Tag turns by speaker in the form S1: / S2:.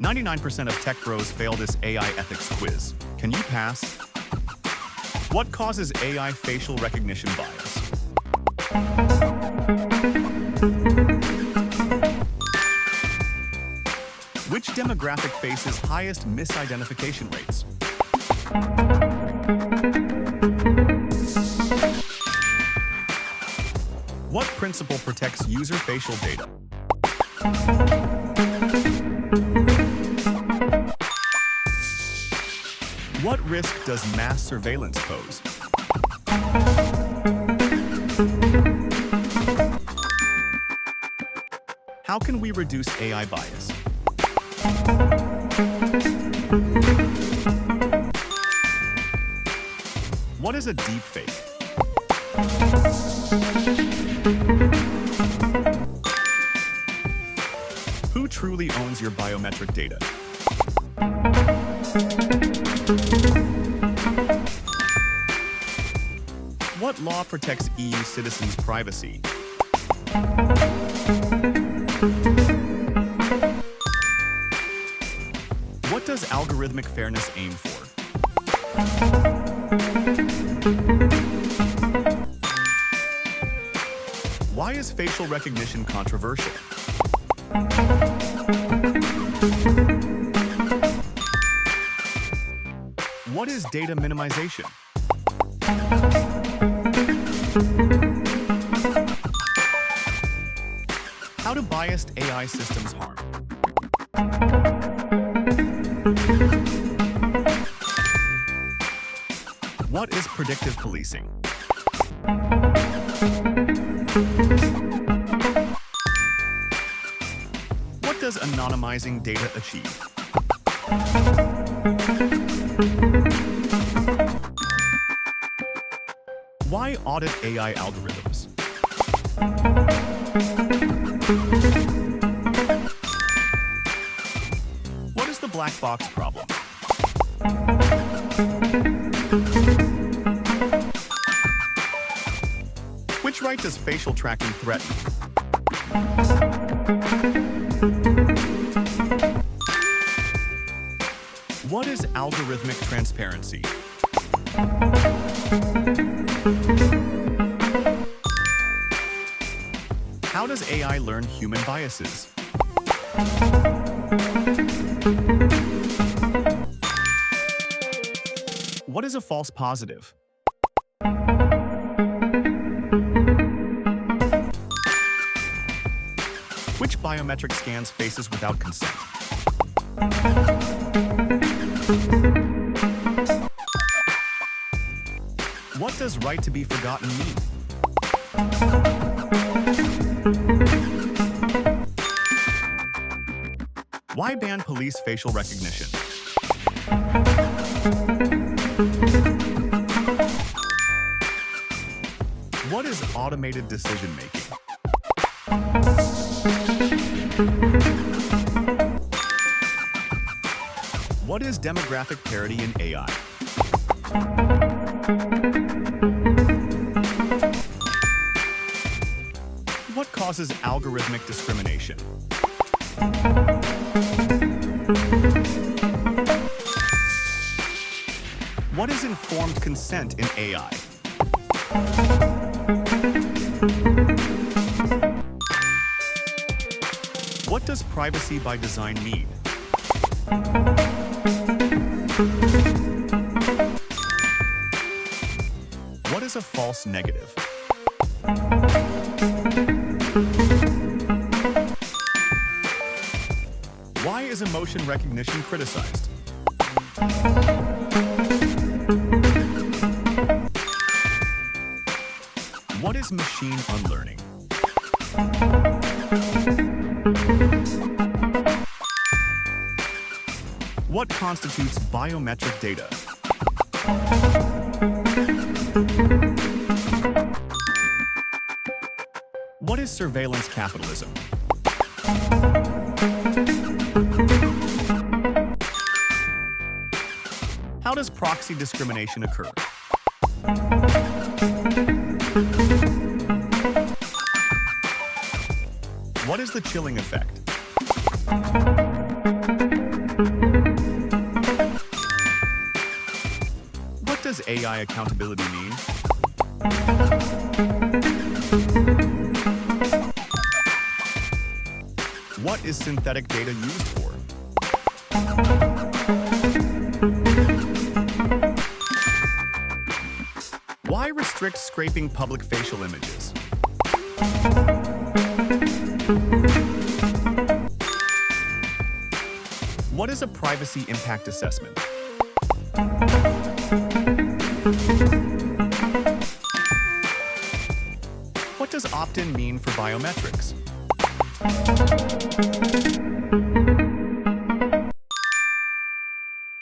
S1: 99% of tech bros fail this AI ethics quiz. Can you pass? What causes AI facial recognition bias? Which demographic faces highest misidentification rates? What principle protects user facial data? What risk does mass surveillance pose? How can we reduce AI bias? What is a deepfake? Who truly owns your biometric data? What law protects EU citizens' privacy? What does algorithmic fairness aim for? Why is facial recognition controversial? What is data minimization? How do biased AI systems harm? What is predictive policing? What does anonymizing data achieve? Why audit AI algorithms? What is the black box problem? Which right does facial tracking threaten? What is algorithmic transparency? How does AI learn human biases? What is a false positive? Which biometric scans faces without consent? What does right to be forgotten mean? Why ban police facial recognition? What is automated decision-making? What is demographic parity in AI? What causes algorithmic discrimination? What is informed consent in AI? What does privacy by design mean? What is a false negative? Why is emotion recognition criticized? What is machine unlearning? What constitutes biometric data? What is surveillance capitalism? How does proxy discrimination occur? What is the chilling effect? does AI accountability mean? What is synthetic data used for? Why restrict scraping public facial images? What is a privacy impact assessment? What does opt-in mean for biometrics?